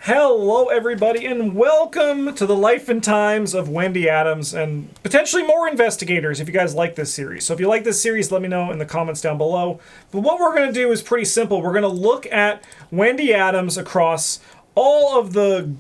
Hello, everybody, and welcome to the life and times of Wendy Adams and potentially more investigators if you guys like this series. So if you like this series, let me know in the comments down below. But what we're going to do is pretty simple. We're going to look at Wendy Adams across all of the,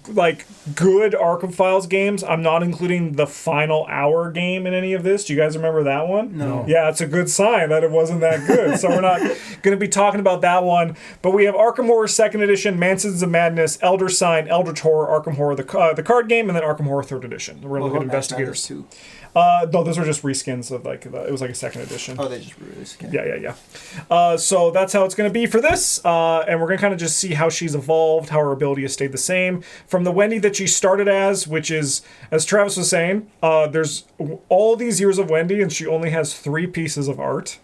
good Arkham Files games. I'm not including the final hour game in any of this. Do you guys remember that one? No. Yeah, it's a good sign that it wasn't that good. So we're not going to be talking about that one. But we have Arkham Horror 2nd Edition, Mansions of Madness, Elder Sign, Eldritch Horror, Arkham Horror, the card game, and then Arkham Horror 3rd Edition. We're going to look at investigators. Too? No, those were just reskins of it was like a 2nd edition. Oh, they just released it. Yeah. So that's how it's going to be for this. And we're going to kind of just see how she's evolved, how her ability has stayed the same. From the Wendy that she started as, which is, as Travis was saying, there's all these years of Wendy, and she only has 3 pieces of art.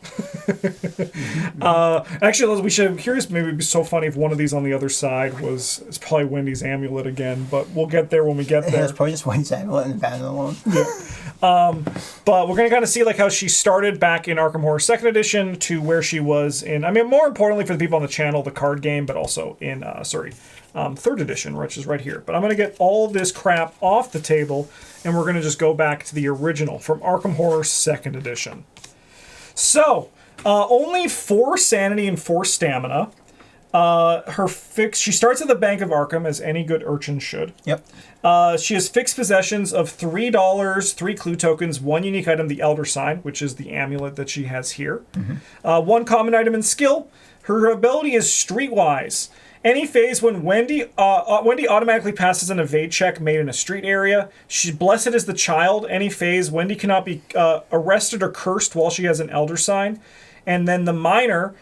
Actually, we should, I'm curious, maybe it'd be so funny if one of these on the other side it's probably Wendy's amulet again, but we'll get there when we get there. It's probably just Wendy's amulet and Van alone. Yeah. But we're going to kind of see how she started back in Arkham Horror 2nd Edition to where she was in, more importantly for the people on the channel, the card game, but also in, 3rd Edition, which is right here. But I'm going to get all this crap off the table, and we're going to just go back to the original from Arkham Horror 2nd Edition. So, only 4 sanity and 4 stamina. She starts at the Bank of Arkham, as any good urchin should. Yep. She has fixed possessions of $3, 3 clue tokens, 1 unique item, the Elder Sign, which is the amulet that she has here. Mm-hmm. 1 common item and skill. Her ability is Streetwise. Any phase when Wendy automatically passes an evade check made in a street area. She's blessed as the child. Any phase, Wendy cannot be arrested or cursed while she has an Elder Sign. And then the minor,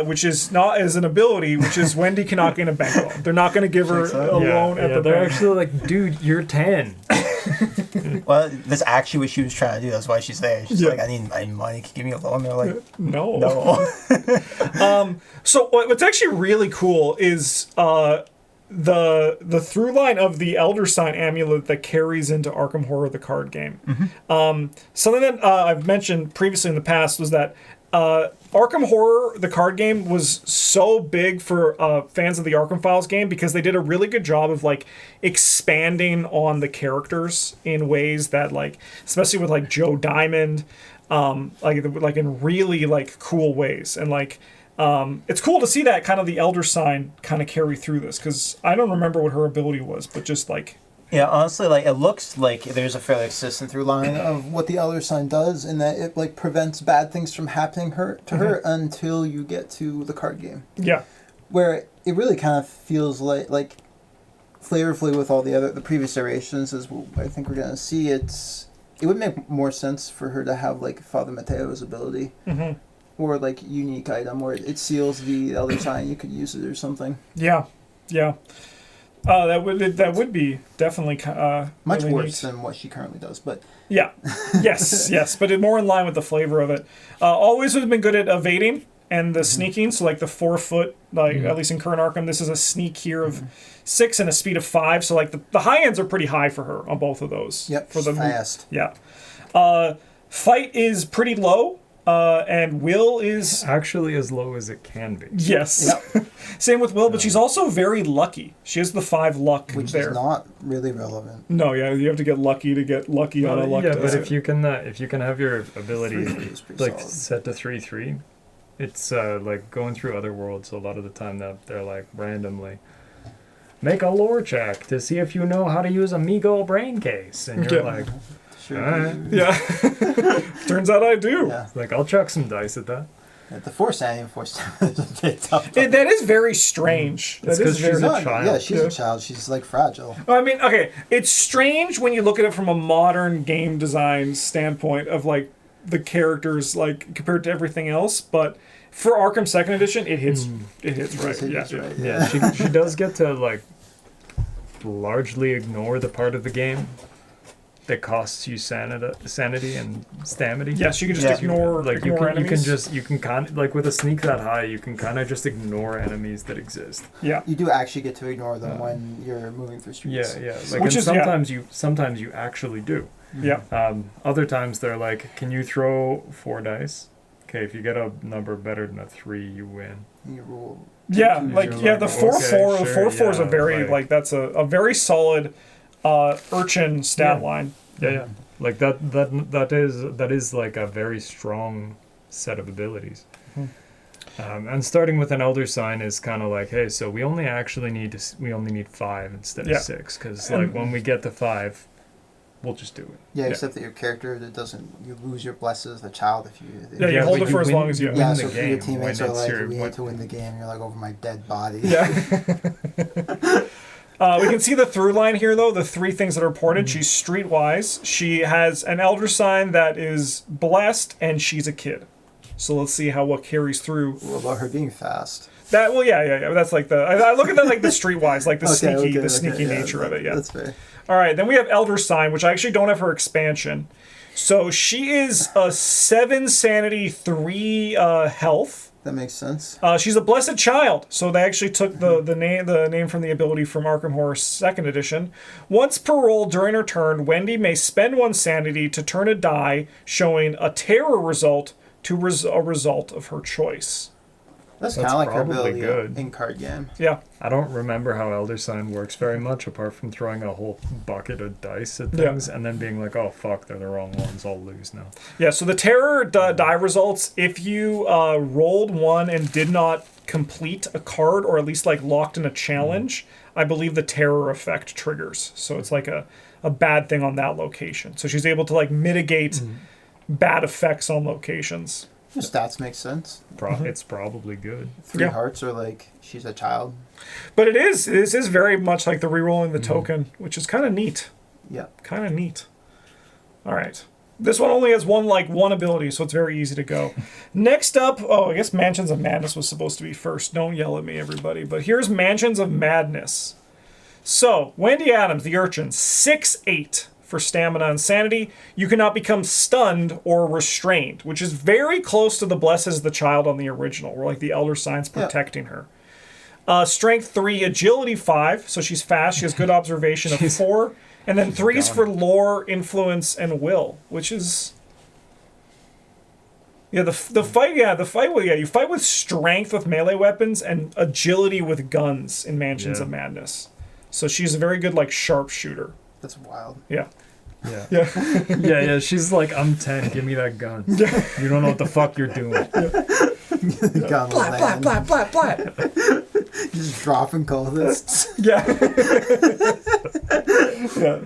which is not as an ability, which is Wendy cannot gain a bank loan. They're not going to give her a loan at the they're bank. actually like, dude, you're 10. Well, that's actually what she was trying to do. That's why she's there. She's like, I need money. Can you give me a loan? They're like, no. So what's actually really cool is the through line of the Elder Sign amulet that carries into Arkham Horror, the card game. Mm-hmm. Something that I've mentioned previously in the past was that Arkham Horror, the card game, was so big for fans of the Arkham Files game because they did a really good job of expanding on the characters in ways that especially with Joe Diamond, in really cool ways. And it's cool to see that kind of the Elder Sign kind of carry through this because I don't remember what her ability was, but just Yeah, honestly, it looks like there's a fairly consistent through line of what the Elder Sign does, in that it prevents bad things from happening to her until you get to the card game. Yeah, where it really kind of feels like flavorfully with all the previous iterations, as I think we're gonna see. It would make more sense for her to have Father Mateo's ability. Mm-hmm. Or unique item where it seals the Elder Sign. You could use it or something. Yeah. That would be definitely much really worse neat. than what she currently does, but yeah, yes, but more in line with the flavor of it. Always has been good at evading and the sneaking. So the 4 foot, at least in current Arkham, this is a sneak here of 6 and a speed of 5. So the high ends are pretty high for her on both of those. Yep, for the fast. Yeah, fight is pretty low. And Will is actually as low as it can be. Yes. Yep. Same with Will, but she's also very lucky. She has the 5 luck, which there. Is not really relevant. No, yeah, you have to get lucky on a luck. Yeah, but if you can have your ability set to 3/3, it's going through other worlds. A lot of the time that they're randomly make a lore check to see if you know how to use a Meagle brain case, and you're Sure. Yeah. Turns out I do. Yeah. I'll chuck some dice at that. The 4 sanity and 4 stamina is a bit tough. That is very strange. It's because she's a child. Yeah, she's a child. She's fragile. Okay, it's strange when you look at it from a modern game design standpoint of the characters compared to everything else, but for Arkham 2nd Edition, it hits right. Yeah, she does get to largely ignore the part of the game that costs you sanity and stamina. Yes, you can just ignore enemies. You can kind of with a sneak that high, you can kind of just ignore enemies that exist. Yeah, you do actually get to ignore them when you're moving through streets. Yeah. Which is sometimes you actually do. Yeah. Other times they're can you throw 4 dice? okay, if you get a number better than a 3, you win. You roll. Yeah, You're like like, the 4-4. okay, The sure, 4-4 is a yeah, very like- that's a very solid urchin stat Yeah. line. Yeah. Like that is like a very strong set of abilities. And starting with an elder sign is kind of like, hey, so we only need 5 instead of 6, because like when we get to 5, we'll just do it. Yeah, except that your character you lose your bless as the child if you. Yeah, you hold it for as long as you. win Yeah, the so if your game teammates when are it's like, your- we when- need to win the game, you're like over my dead body. Yeah. We can see the through line here, though. The 3 things that are important. She's streetwise. She has an elder sign that is blessed, and she's a kid. So let's see what carries through. What about her being fast? That yeah. That's like I look at that like the streetwise, like the Okay, sneaky yeah, nature of it. Yeah. That's fair. All right, then we have elder sign, which I actually don't have her expansion. So she is a 7 sanity, 3 health. That makes sense. She's a blessed child, so they actually took the name from the ability from Arkham Horror 2nd Edition. Once per roll during her turn, Wendy may spend 1 sanity to turn a die showing a terror result to a result of her choice. That's That's kind of like her probably ability good. in card game. Yeah, I don't remember how Elder Sign works very much, apart from throwing a whole bucket of dice at things and then being like, oh, fuck, they're the wrong ones, I'll lose now. yeah. So the terror die results, if you rolled 1 and did not complete a card, or at least like locked in a challenge, I believe the terror effect triggers. So it's like a bad thing on that location. So she's able to like mitigate bad effects on locations. Your stats make sense. It's probably good. 3 Yeah. hearts are like, she's a child. But this is very much like the re-rolling the token, which is kind of neat. Yeah. Kind of neat. All right. This one only has one ability, so it's very easy to go. Next up, I guess Mansions of Madness was supposed to be first. Don't yell at me, everybody. But here's Mansions of Madness. So, Wendy Adams, the urchin, 6'8" for stamina and sanity. You cannot become stunned or restrained, which is very close to the blesses the child on the original, where like the elder sign's protecting her. Strength 3, agility 5, so she's fast. She has good observation of 4, and then 3's for lore, influence, and will, which is the fight. You fight with strength with melee weapons and agility with guns in Mansions of Madness. So she's a very good like sharpshooter. That's wild. Yeah. Yeah. Yeah. She's like, I'm 10, give me that gun. You don't know what the fuck you're doing. Gun Blat, blat, blat, blat, blat. Just dropping cultists. Yeah. Yeah.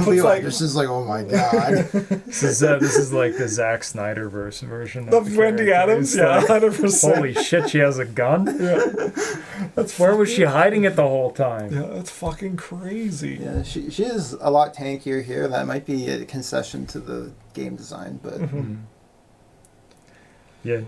Leo Anderson's like, oh my god. This is like the Zack Snyder version Of Wendy character. Adams, It's yeah, like, 100%. holy shit, she has a gun? Yeah. Where was she hiding it the whole time? Yeah, that's fucking crazy. Yeah, she is a lot tankier here. That might be a concession to the game design, but Yeah.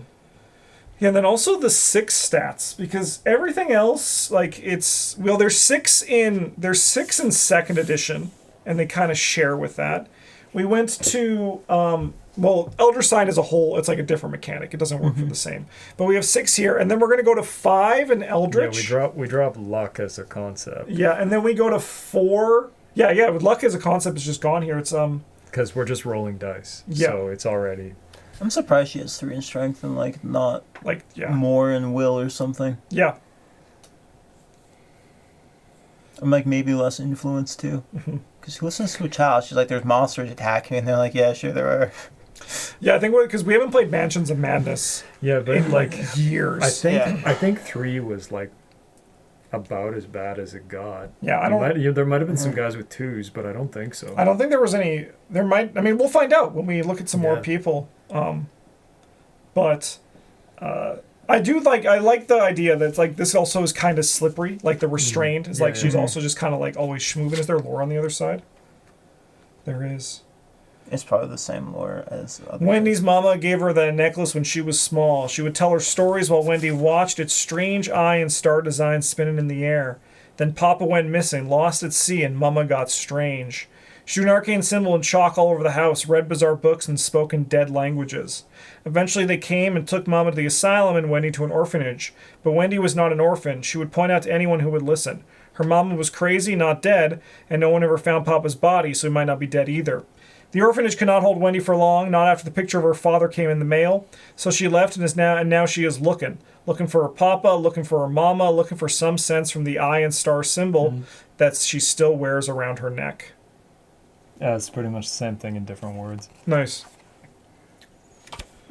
Yeah, and then also the 6 stats, because everything else, like there's 6 in 2nd edition, and they kind of share with that. We went to Elder Sign as a whole, it's like a different mechanic. It doesn't work for the same. But we have 6 here, and then we're gonna go to 5 in Eldritch. Yeah, we drop luck as a concept. Yeah, and then we go to 4. Yeah, with luck as a concept is just gone here. It's Because we're just rolling dice. Yeah. So it's already. I'm surprised she has 3 in strength and like not like more in will or something. Yeah. And like maybe less influence too. Because she listens to a child. She's like, there's monsters attacking me. And they're like, yeah, sure there are. Yeah, I think because we haven't played Mansions of Madness Yeah, but in like years. I think 3 was like about as bad as it got. Yeah, There might have been some guys with 2s, but I don't think so. I don't think there was any. There might. I mean, we'll find out when we look at some more Yeah. people. But I do like. I like the idea that it's like this also is kind of slippery. Like the restrained is like she's also just kind of like always moving. Is there lore on the other side? There is. It's probably the same lore as other Wendy's mama gave her that necklace when she was small. She would tell her stories while Wendy watched its strange eye and star design spinning in the air. Then Papa went missing, lost at sea, and Mama got strange. She drew an arcane symbol in chalk all over the house, read bizarre books, and spoke in dead languages. Eventually they came and took Mama to the asylum and Wendy to an orphanage. But Wendy was not an orphan. She would point out to anyone who would listen. Her mama was crazy, not dead, and no one ever found Papa's body, so he might not be dead either. The orphanage could not hold Wendy for long, not after the picture of her father came in the mail. So she left and now she is looking for her papa, looking for her mama, looking for some sense from the eye and star symbol that she still wears around her neck. Yeah, it's pretty much the same thing in different words. Nice.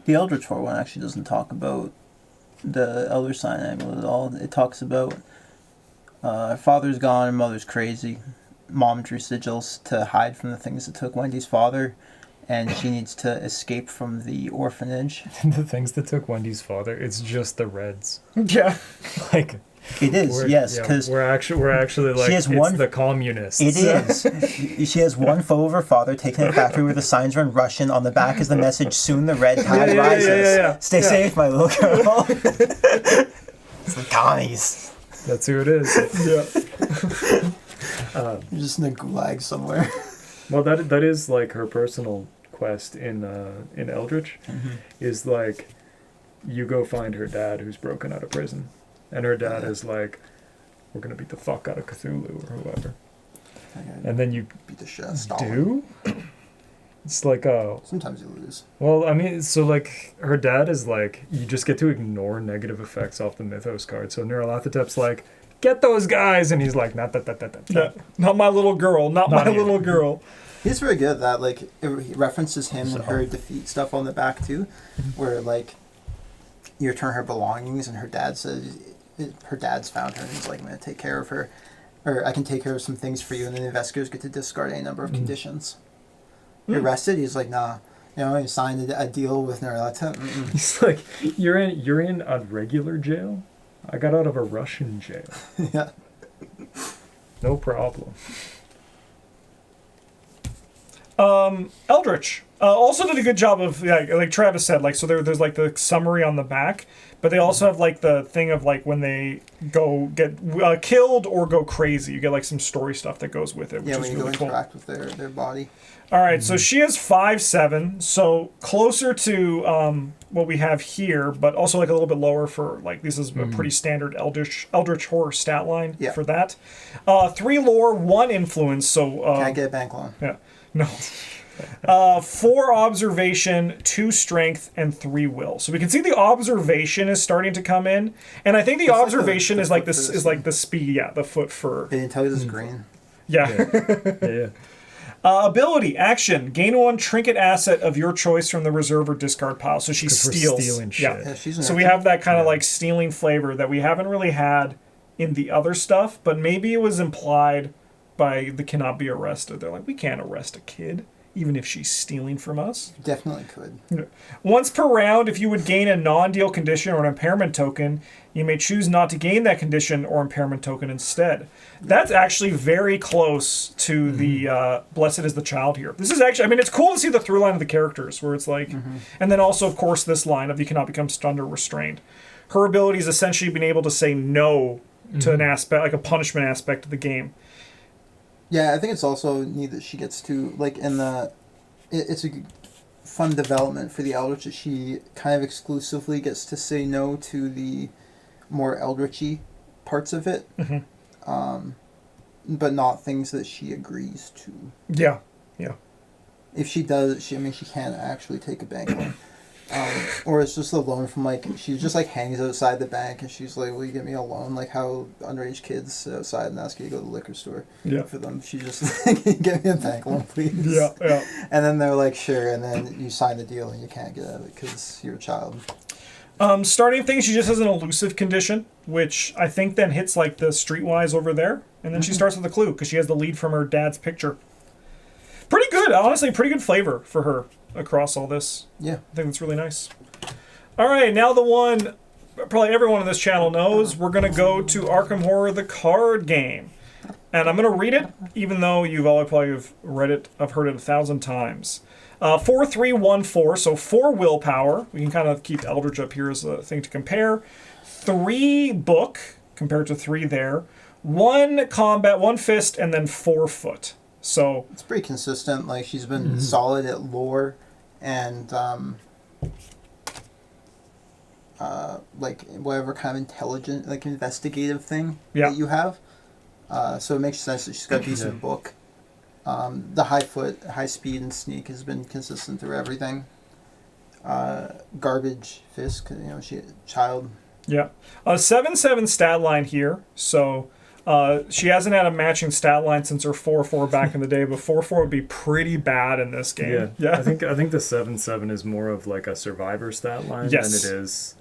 The Eldritch Horror one actually doesn't talk about the Elder Sign amulet at all. It talks about her father's gone, her mother's crazy. Mom drew sigils to hide from the things that took Wendy's father, and she needs to escape from the orphanage. The things that took Wendy's father, it's just the Reds. Yeah. Like it is, yes, because we're actually like the communists. It is. She has one photo of her father taken to a factory where the signs are in Russian. On the back is the message: "Soon the red tide rises. Stay safe, my little girl." It's the commies. That's who it is. Yeah. You're just in a gulag somewhere. Well, that is like her personal quest in Eldritch, is like, you go find her dad who's broken out of prison, and her dad is like, we're gonna beat the fuck out of Cthulhu or whoever, and then you beat the shit out of Stalin. do. It's like sometimes you lose. Well, I mean, so like her dad is like, you just get to ignore negative effects off the Mythos card. So Nyarlathotep's like, get those guys, and he's like, not that. Not my little girl. Not my little girl. He's very good at that. Like, it references him and her defeat stuff on the back too, where like you return her belongings, and her dad says her dad's found her, and he's like, I'm gonna take care of her, or I can take care of some things for you, and then the investigators get to discard any number of conditions. You're arrested. He's like, nah. You know, he signed a deal with Nyarlathotep. He's like, you're in a regular jail. I got out of a Russian jail. Yeah. No problem. Eldritch also did a good job of, like Travis said, like, so there's like the summary on the back, but they also have like the thing of like when they go get killed or go crazy, you get like some story stuff that goes with it, which is when you really go interact with their body. All right, so she is 5'7", so closer to what we have here, but also like a little bit lower for like, this is a pretty standard Eldritch Horror stat line for that. 3 lore, 1 influence, so... Can't get a bank loan. Yeah, no. 4 observation, 2 strength, and 3 will. So we can see the observation is starting to come in, and I think the observation is like this is like the speed, the foot for... They didn't tell you this is green. Yeah. Ability, action, gain 1 trinket asset of your choice from the reserve or discard pile. So she steals. Stealing shit. Yeah, so we have that kind of like stealing flavor that we haven't really had in the other stuff, but maybe it was implied by the cannot be arrested. They're like, we can't arrest a kid, even if she's stealing from us. Definitely could. Once per round, if you would gain a non-deal condition or an impairment token, you may choose not to gain that condition or impairment token instead. That's actually very close to the Blessed is the Child here. This is actually, I mean, it's cool to see the through line of the characters where it's like, and then also, of course, this line of you cannot become stunned or restrained. Her ability is essentially being able to say no to an aspect, like a punishment aspect of the game. Yeah, I think it's also neat that she gets to, like, it's a fun development for the Eldritch that she kind of exclusively gets to say no to the more Eldritchy parts of it, but not things that she agrees to. Yeah. If she does, she can't actually take a bank loan. Or it's just a loan from, like, she just, like, hangs outside the bank and she's like, will you get me a loan? Like how underage kids sit outside and ask you to go to the liquor store for them. She just like, get me a bank loan, please. Yeah. And then they're like, sure, and then you sign the deal and you can't get out of it because you're a child. Starting thing, she just has an elusive condition, which I think then hits like the streetwise over there, and then she starts with a clue because she has the lead from her dad's picture. Pretty good, honestly, pretty good flavor for her across all this. Yeah. I think that's really nice. All right, now the one probably everyone on this channel knows, we're going to go to Arkham Horror, the card game. And I'm going to read it, even though you've all probably have read it, I've heard it 1,000 times. 4-3-1-4, so 4 willpower. We can kind of keep Eldritch up here as a thing to compare. 3 book, compared to 3 there. 1 combat, 1 fist, and then 4 foot. So it's pretty consistent. Like, she's been solid at lore and like whatever kind of intelligent, like investigative thing that you have. So it makes sense that she's got a decent book. The high foot, high speed, and sneak has been consistent through everything. Garbage fist, 'cause, she child. Yeah. 7/7 stat line here. So she hasn't had a matching stat line since her 4/4 back in the day, but 4/4 would be pretty bad in this game. Yeah. I think the 7/7 is more of like a survivor stat line than it is.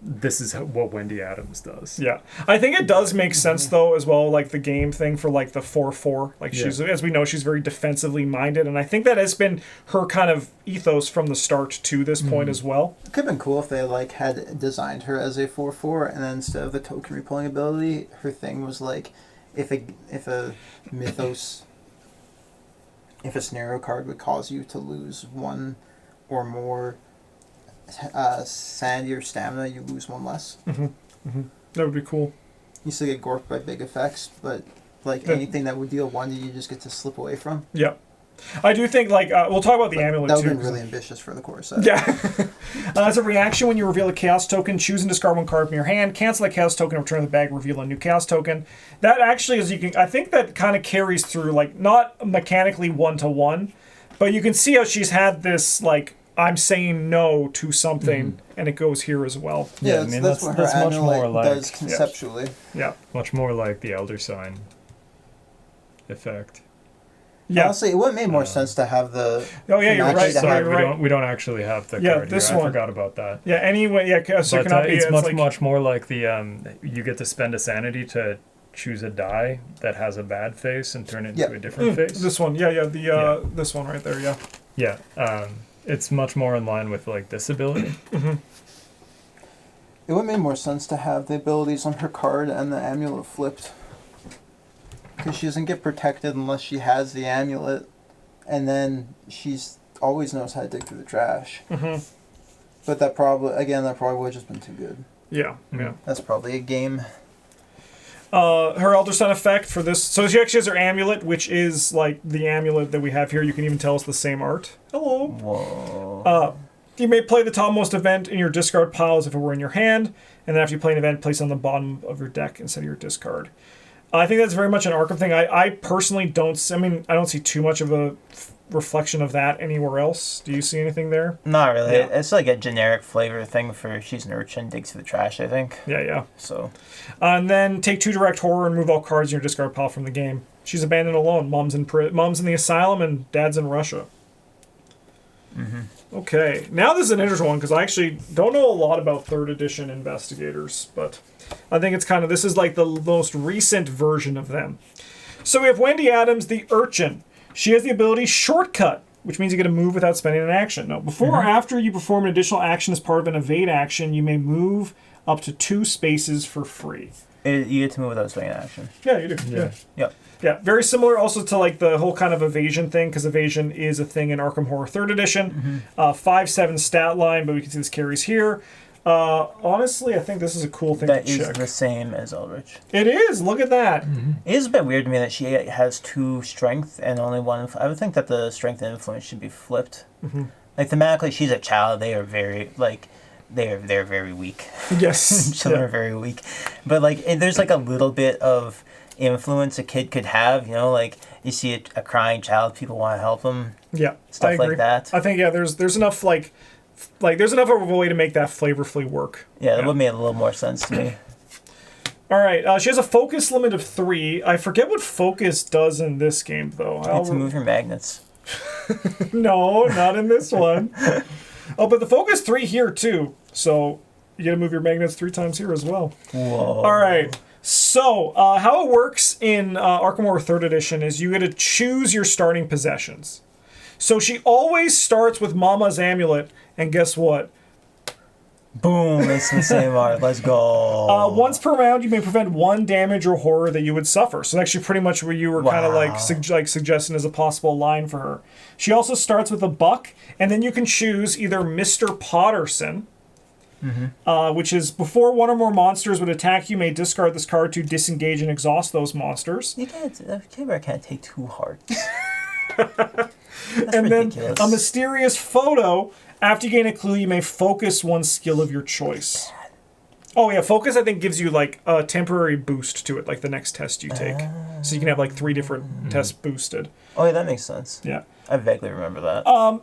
This is what Wendy Adams does. Yeah. I think it does make sense, though, as well, like the game thing for like the 4/4. Like she's, as we know, she's very defensively minded. And I think that has been her kind of ethos from the start to this point as well. It could have been cool if they like had designed her as a 4/4, and then instead of the token repulling ability, her thing was like if a mythos, if a scenario card would cause you to lose one or more sanity or stamina, you lose one less. That would be cool. You still get gorked by big effects, but like anything that would deal one, you just get to slip away from. Yeah. I do think, like, we'll talk about the amulet, that too. That would have been really ambitious for the core set. Yeah. As a reaction, when you reveal a chaos token, choose and discard one card from your hand, cancel that chaos token, return to the bag, reveal a new chaos token. That actually, I think that kind of carries through, like, not mechanically 1-to-1, but you can see how she's had this, like, I'm saying no to something, and it goes here as well. Yeah, I mean, that's what her much more like does conceptually. Yeah. Much more like the Elder Sign effect. Yeah. Honestly, it would have made more sense to have the... Oh, yeah, you're right. Sorry, we don't actually have the card this here. one. I forgot about that. Yeah, anyway, so it cannot be... It's much more like the... you get to spend a sanity to choose a die that has a bad face and turn it into a different face. This one, this one right there, yeah. Yeah, it's much more in line with like this ability. It would have made more sense to have the abilities on her card and the amulet flipped. Because she doesn't get protected unless she has the amulet, and then she's always knows how to dig through the trash. But that probably would have just been too good. Yeah, yeah. That's probably a game. Her Elder Sun effect for this... So she actually has her amulet, which is like the amulet that we have here. You can even tell it's the same art. Hello. Whoa. You may play the topmost event in your discard pile as if it were in your hand, and then after you play an event, place it on the bottom of your deck instead of your discard. I think that's very much an Arkham thing. I personally don't... I mean, I don't see too much of a reflection of that anywhere else. Do you see anything there? Not really. Yeah. It's like a generic flavor thing for she's an urchin, digs through the trash, I think. Yeah. So. And then take 2 direct horror and remove all cards in your discard pile from the game. She's abandoned alone. Mom's in the asylum and Dad's in Russia. Okay. Now this is an interesting one because I actually don't know a lot about 3rd edition investigators, but I think it's kind of... This is like the most recent version of them. So we have Wendy Adams, the urchin. She has the ability Shortcut, which means you get to move without spending an action. Now, before or after you perform an additional action as part of an evade action, you may move up to 2 spaces for free. You get to move without spending an action. Yeah, you do. Yeah. Yep. Yeah, very similar also to like the whole kind of evasion thing, because evasion is a thing in Arkham Horror 3rd edition. 5/7 stat line, but we can see this carries here. Honestly, I think this is a cool thing to check. That is the same as Eldritch. It is. Look at that. It is a bit weird to me that she has 2 strength and only 1. I would think that the strength and influence should be flipped. Like thematically, she's a child. They are very they're very weak. Yes. Children are very weak, but like there's like a little bit of influence a kid could have. Like you see a crying child, people want to help them. Yeah, stuff like that. I think there's enough like there's enough of a way to make that flavorfully work. Yeah, that would make a little more sense to me. All right, she has a focus limit of 3. I forget what focus does in this game, though. You get to move your magnets. No, not in this one. Oh, but the focus 3 here, too. So you get to move your magnets 3 times here as well. Whoa. All right. So how it works in Arkham Horror 3rd Edition is you get to choose your starting possessions. So she always starts with Mama's amulet, and guess what? Boom, it's the same art. Let's go. Once per round, you may prevent 1 damage or horror that you would suffer. So actually pretty much what you were kind of like suggesting as a possible line for her. She also starts with a buck, and then you can choose either Mr. Potterson, which is before 1 or more monsters would attack you, may discard this card to disengage and exhaust those monsters. You can't take 2 hearts. And ridiculous. Then a mysterious photo. After you gain a clue, you may focus 1 skill of your choice. Oh yeah, focus I think gives you like a temporary boost to it, like the next test you take. So you can have like 3 different tests boosted. Oh, yeah, that makes sense. Yeah. I vaguely remember that.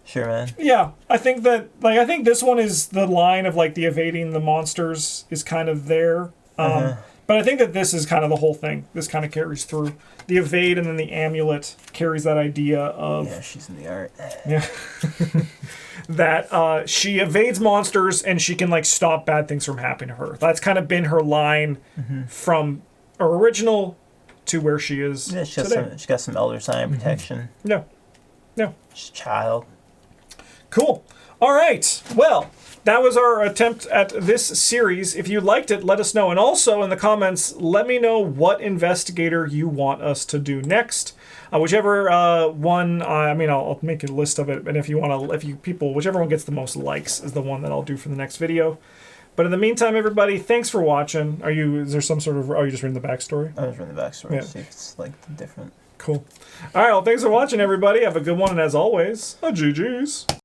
Sure, man. Yeah, I think this one is the line of like the evading the monsters is kind of there. But I think that this is kind of the whole thing. This kind of carries through. The evade and then the amulet carries that idea of... Yeah, she's in the art. Yeah. That she evades monsters and she can like stop bad things from happening to her. That's kind of been her line from her original to where she is today. She got some elder sign protection. Yeah. Yeah. She's a child. Cool. All right. Well, that was our attempt at this series. If you liked it, let us know. And also in the comments, let me know what investigator you want us to do next. Whichever one, I'll make a list of it. And if you want to, whichever one gets the most likes is the one that I'll do for the next video. But in the meantime, everybody, thanks for watching. Are you just reading the backstory? I was reading the backstory. Yeah. See if it's like different. Cool. All right. Well, thanks for watching, everybody. Have a good one. And as always, GG's.